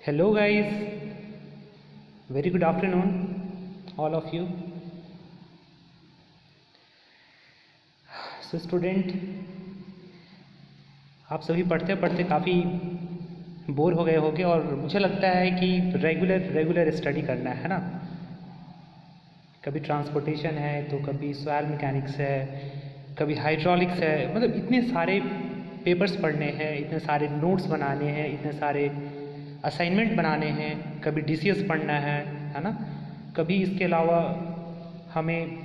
Hello guys, very good afternoon all of you. So student, आप सभी पढ़ते पढ़ते काफ़ी बोर हो गए होंगे और मुझे लगता है कि रेगुलर स्टडी करना है ना। कभी ट्रांसपोर्टेशन है तो कभी सॉइल मैकेनिक्स है, कभी हाइड्रोलिक्स है, मतलब इतने सारे पेपर्स पढ़ने हैं, इतने सारे नोट्स बनाने हैं, इतने सारे असाइनमेंट बनाने हैं, कभी डीसीएस पढ़ना है ना। कभी इसके अलावा हमें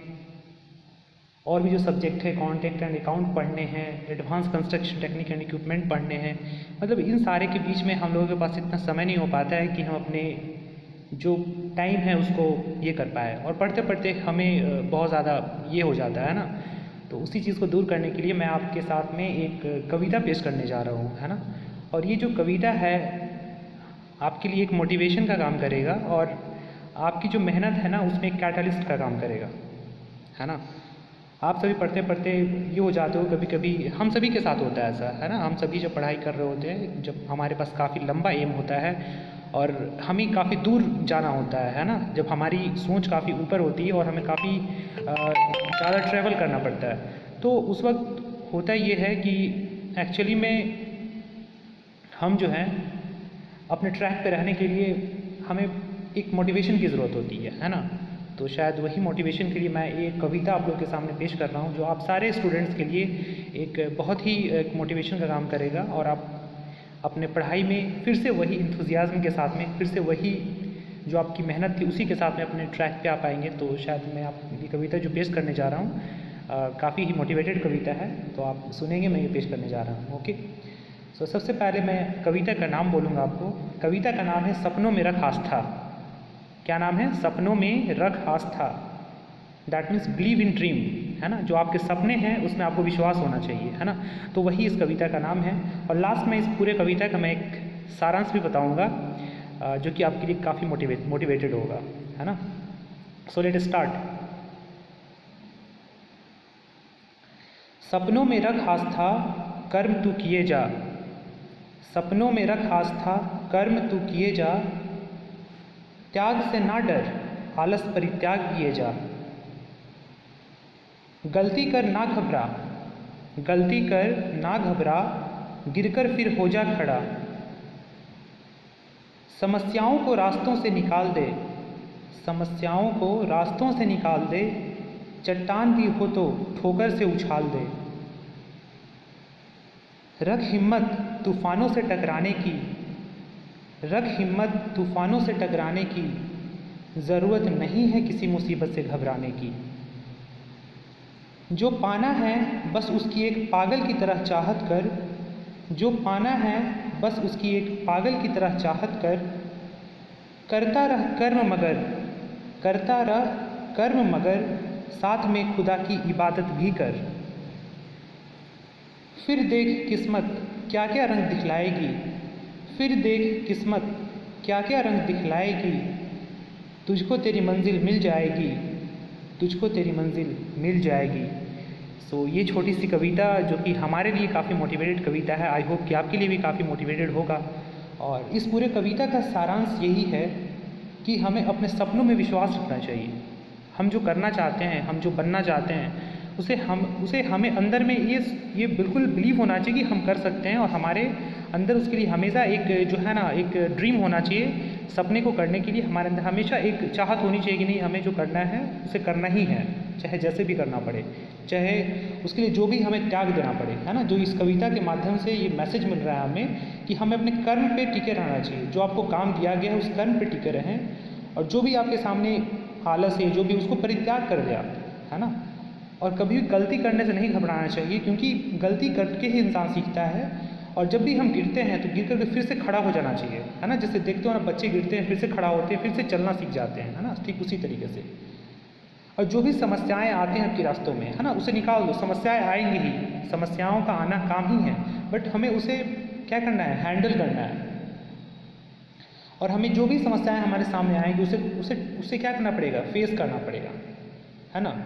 और भी जो सब्जेक्ट है कॉन्ट्रैक्ट एंड अकाउंट पढ़ने हैं, advance construction technique and equipment पढ़ने हैं। मतलब इन सारे के बीच में हम लोगों के पास इतना समय नहीं हो पाता है कि हम अपने जो टाइम है उसको ये कर पाए, और पढ़ते पढ़ते हमें बहुत ज़्यादा ये हो जाता है ना। तो उसी चीज़ को दूर करने के लिए मैं आपके साथ में एक कविता पेश करने जा रहा हूँ, है ना। और ये जो कविता है आपके लिए एक मोटिवेशन का काम करेगा और आपकी जो मेहनत है ना उसमें एक कैटलिस्ट का काम करेगा, है ना। आप सभी पढ़ते पढ़ते ये हो जाते हो, कभी कभी हम सभी के साथ होता है ऐसा, है ना। हम सभी जब पढ़ाई कर रहे होते हैं, जब हमारे पास काफ़ी लंबा एम होता है और हमें काफ़ी दूर जाना होता है ना, जब हमारी सोच काफ़ी ऊपर होती है और हमें काफ़ी ज़्यादा ट्रैवल करना पड़ता है, तो उस वक्त होता ये है कि एक्चुअली में हम जो है अपने ट्रैक पे रहने के लिए हमें एक मोटिवेशन की ज़रूरत होती है ना। तो शायद वही मोटिवेशन के लिए मैं एक कविता आप लोगों के सामने पेश कर रहा हूँ, जो आप सारे स्टूडेंट्स के लिए एक बहुत ही एक मोटिवेशन का काम करेगा और आप अपने पढ़ाई में फिर से वही इंथुजियाज्म के साथ में, फिर से वही जो आपकी मेहनत थी उसी के साथ में अपने ट्रैक पे आ पाएंगे। तो शायद मैं आप ये कविता जो पेश करने जा रहा हूँ काफ़ी ही मोटिवेटेड कविता है, तो आप सुनेंगे मैं ये पेश करने जा रहा हूँ। ओके, सो सबसे पहले मैं कविता का नाम बोलूँगा आपको। कविता का नाम है सपनों में रख आस्था। क्या नाम है? सपनों में रख आस्था। That means believe in dream, है ना। जो आपके सपने हैं उसमें आपको विश्वास होना चाहिए, है ना। तो वही इस कविता का नाम है। और लास्ट में इस पूरे कविता का मैं एक सारांश भी बताऊंगा जो कि आपके लिए काफ़ी मोटिवेटेड होगा, है ना। So let start. सपनों में रख आस्था, कर्म तू किए जा। सपनों में रख आस्था, कर्म तू किए जा। त्याग से ना डर, आलस परित्याग किए जा। गलती कर ना घबरा, गलती कर ना घबरा, गिरकर फिर हो जा खड़ा। समस्याओं को रास्तों से निकाल दे, समस्याओं को रास्तों से निकाल दे। चट्टान भी हो तो ठोकर से उछाल दे। रख हिम्मत तूफानों से टकराने की, रख हिम्मत तूफानों से टकराने की। ज़रूरत नहीं है किसी मुसीबत से घबराने की। जो पाना है बस उसकी एक पागल की तरह चाहत कर, जो पाना है बस उसकी एक पागल की तरह चाहत कर। करता रह कर्म मगर, करता रह कर्म मगर, साथ में खुदा की इबादत भी कर। फिर देख किस्मत क्या क्या रंग दिखलाएगी, फिर देख किस्मत क्या क्या रंग दिखलाएगी। तुझको तेरी मंजिल मिल जाएगी, तुझको तेरी मंजिल मिल जाएगी। सो ये छोटी सी कविता जो कि हमारे लिए काफ़ी मोटिवेटेड कविता है, आई होप कि आपके लिए भी काफ़ी मोटिवेटेड होगा। और इस पूरे कविता का सारांश यही है कि हमें अपने सपनों में विश्वास रखना चाहिए। हम जो करना चाहते हैं, हम जो बनना चाहते हैं, उसे हमें अंदर में ये बिल्कुल बिलीव होना चाहिए कि हम कर सकते हैं, और हमारे अंदर उसके लिए हमेशा एक जो है ना एक ड्रीम होना चाहिए। सपने को करने के लिए हमारे अंदर हमेशा एक चाहत होनी चाहिए कि नहीं, हमें जो करना है उसे करना ही है, चाहे जैसे भी करना पड़े, चाहे उसके लिए जो भी हमें त्याग देना पड़े, है ना। जो इस कविता के माध्यम से ये मैसेज मिल रहा है हमें कि हमें अपने कर्म पे टिके रहना चाहिए। जो आपको काम दिया गया है उस कर्म पे टिके रहें, और जो भी आपके सामने आलस है, जो भी, उसको परित्याग कर दे आप, है ना। और कभी भी गलती करने से नहीं घबराना चाहिए, क्योंकि गलती करके ही इंसान सीखता है। और जब भी हम गिरते हैं तो गिर करके फिर से खड़ा हो जाना चाहिए, है ना। जैसे देखते हो ना, बच्चे गिरते हैं फिर से खड़ा होते हैं, फिर से चलना सीख जाते हैं, है ना। ठीक उसी तरीके से। और जो भी समस्याएं आती हैं आपके रास्तों में, है ना, उसे निकाल दो। समस्याएं आएंगी ही, समस्याओं का आना काम ही है, बट हमें उसे क्या करना है, हैंडल करना है। और हमें जो भी समस्याएं हमारे सामने आएंगी उसे उसे उसे क्या करना पड़ेगा, फेस करना पड़ेगा, है ना।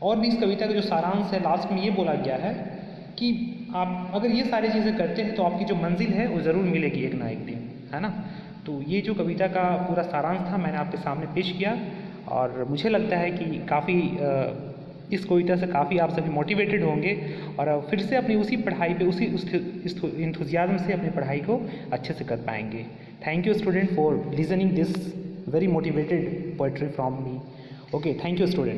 और भी इस कविता का जो सारांश है, लास्ट में ये बोला गया है कि आप अगर ये सारी चीज़ें करते हैं तो आपकी जो मंजिल है वो ज़रूर मिलेगी एक ना एक दिन, है ना। तो ये जो कविता का पूरा सारांश था मैंने आपके सामने पेश किया, और मुझे लगता है कि काफ़ी इस कविता से काफ़ी आप सभी मोटिवेटेड होंगे और फिर से अपनी उसी पढ़ाई पे उसी इंथुजियाज्म से अपनी पढ़ाई को अच्छे से कर पाएंगे। Thank you student for listening this very motivated poetry from me. Okay, thank you student.